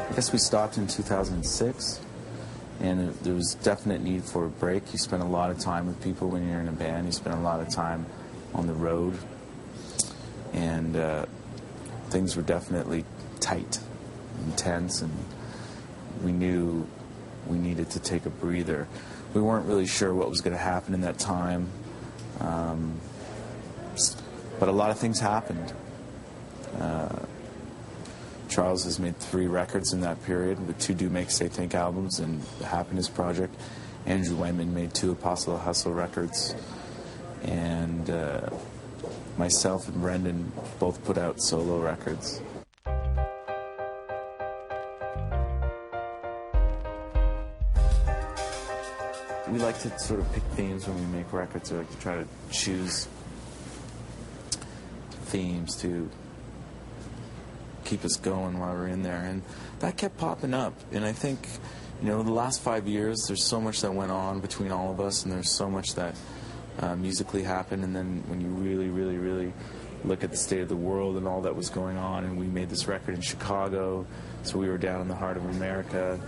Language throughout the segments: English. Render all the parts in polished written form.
I guess we stopped in 2006, and there was definite need for a break. You spend a lot of time with people when you're in a band. You spend a lot of time on the road, and things were definitely tight, intense, and we knew we needed to take a breather. We weren't really sure what was going to happen in that time, but a lot of things happened. Charles has made 3 records in that period, with 2 Do Make Say Think albums and the Happiness Project. Andrew Wyman made 2 Apostle of Hustle records. And myself and Brendan both put out solo records. We like to sort of pick themes when we make records. We like to try to choose themes to keep us going while we're in there, and that kept popping up. And I think, the last 5 years, there's so much that went on between all of us, and there's so much that musically happened. And then when you really look at the state of the world and all that was going on, and we made this record in Chicago, so we were down in the heart of America,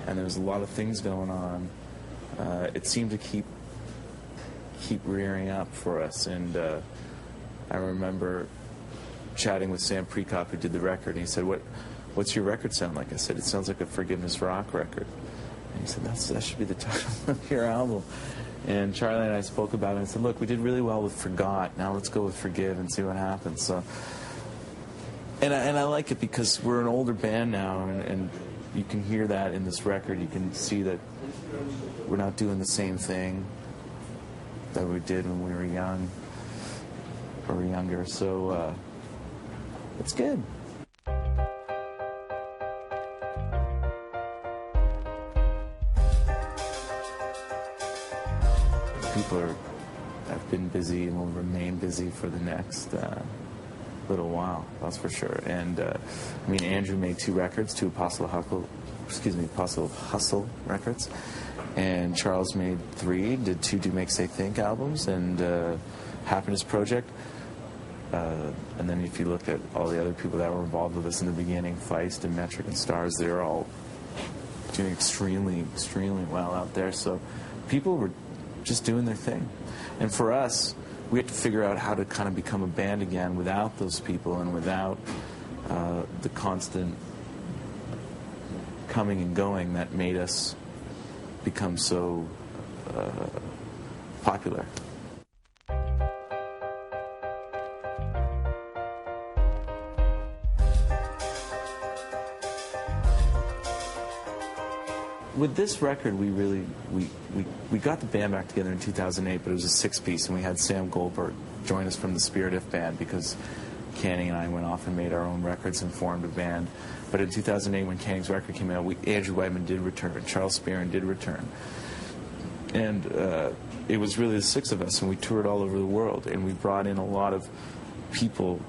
and there was a lot of things going on. It seemed to keep rearing up for us, and I remember chatting with Sam Prekop, who did the record, and he said, "What's your record sound like?" I said, "It sounds like a Forgiveness rock record." And he said, "That should be the title of your album." And Charlie and I spoke about it and said, "Look, we did really well with Forgot. Now let's go with Forgive and see what happens." So, and I like it because we're an older band now, and you can hear that in this record. You can see that we're not doing the same thing that we did when we were young or younger. So it's good. People have been busy and will remain busy for the next little while, that's for sure. And Andrew made 2 records, 2 Apostle of Hustle records, and Charles made 3, did 2 Do Make Say Think albums, and Happiness Project. And then if you look at all the other people that were involved with us in the beginning, Feist and Metric and Stars, they're all doing extremely well out there. So people were just doing their thing. And for us, we had to figure out how to kind of become a band again without those people and without the constant coming and going that made us become so popular. With this record, we got the band back together in 2008, but it was a 6-piece, and we had Sam Goldberg join us from the Spirit If band because Canning and I went off and made our own records and formed a band. But in 2008, when Canning's record came out, Andrew Wyman did return, Charles Spearin did return, and it was really the 6 of us, and we toured all over the world, and we brought in a lot of people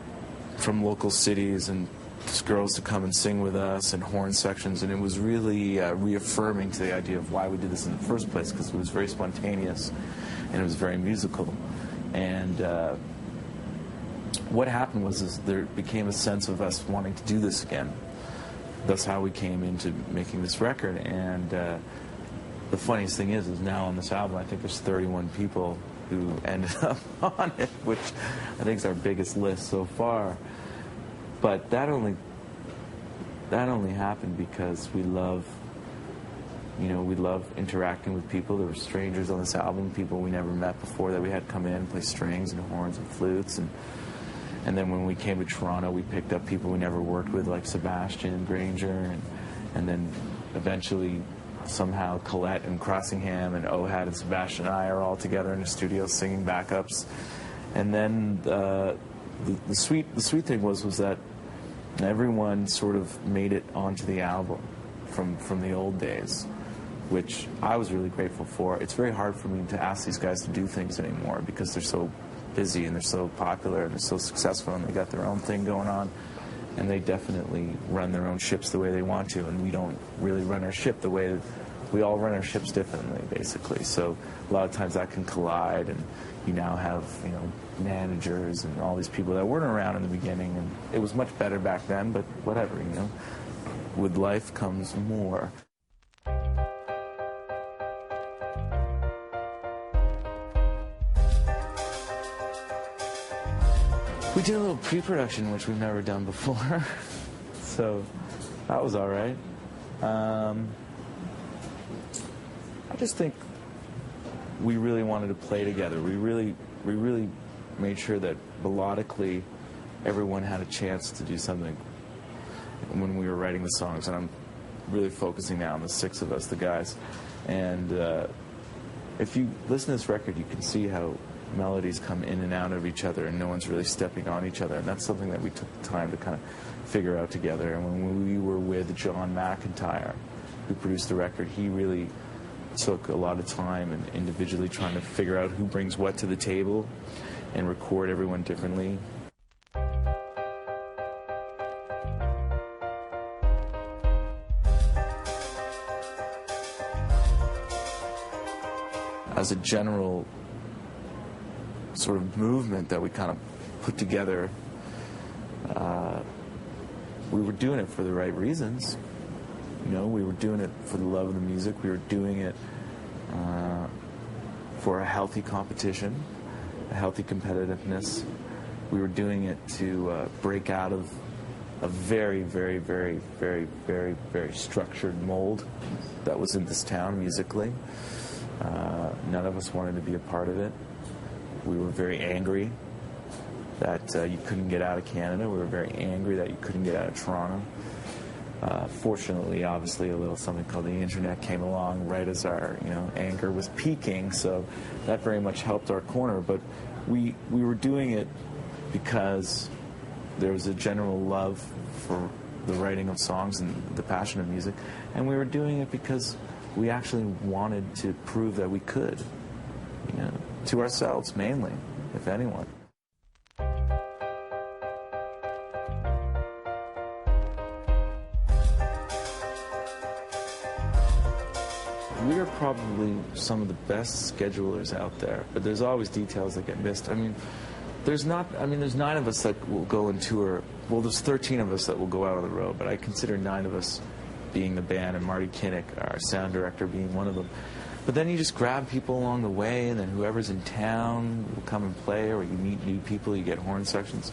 from local cities and just girls to come and sing with us and horn sections, and it was really reaffirming to the idea of why we did this in the first place, because it was very spontaneous and it was very musical. And what happened was there became a sense of us wanting to do this again. That's how we came into making this record. And the funniest thing is now on this album, I think there's 31 people who ended up on it, which I think is our biggest list so far. But that only happened because we love interacting with people. There were strangers on this album, people we never met before that we had come in and play strings and horns and flutes. And then when we came to Toronto, we picked up people we never worked with, like Sebastian Granger, and then eventually somehow Colette and Crossingham and Ohad and Sebastian and I are all together in the studio singing backups. And then the sweet thing was that everyone sort of made it onto the album from the old days, which I was really grateful for. It's very hard for me to ask these guys to do things anymore because they're so busy and they're so popular and they're so successful and they got their own thing going on, and they definitely run their own ships the way they want to, and we don't really run our ship the way we all run our ships differently, basically. So a lot of times that can collide, and you now have, managers and all these people that weren't around in the beginning, and it was much better back then, but whatever, with life comes more. We did a little pre-production, which we've never done before, so that was all right. I just think we really wanted to play together. We really made sure that melodically everyone had a chance to do something when we were writing the songs, and I'm really focusing now on the six of us, the guys. And if you listen to this record, you can see how melodies come in and out of each other, and no one's really stepping on each other, and that's something that we took the time to kind of figure out together. And when we were with John McIntyre, who produced the record, he really took a lot of time and individually trying to figure out who brings what to the table and record everyone differently. As a general sort of movement that we kind of put together, we were doing it for the right reasons. You know, we were doing it for the love of the music. We were doing it for a healthy competition, a healthy competitiveness. We were doing it to break out of a very, very, very, very, very, very structured mold that was in this town musically. None of us wanted to be a part of it. We were very angry that you couldn't get out of Canada. We were very angry that you couldn't get out of Toronto. Fortunately, obviously, a little something called the internet came along right as our, anger was peaking, so that very much helped our corner. But we were doing it because there was a general love for the writing of songs and the passion of music, and we were doing it because we actually wanted to prove that we could, to ourselves mainly, if anyone. We are probably some of the best schedulers out there, but there's always details that get missed. There's 9 of us that will go and tour. Well, there's 13 of us that will go out on the road, but I consider 9 of us being the band, and Marty Kinnick, our sound director, being one of them. But then you just grab people along the way, and then whoever's in town will come and play, or you meet new people, you get horn sections.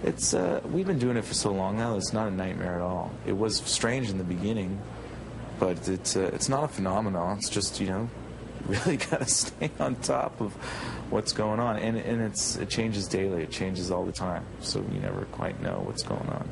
It's we've been doing it for so long now, it's not a nightmare at all. It was strange in the beginning, but it's not a phenomenon. It's just, really got to stay on top of what's going on. And it changes daily. It changes all the time. So you never quite know what's going on.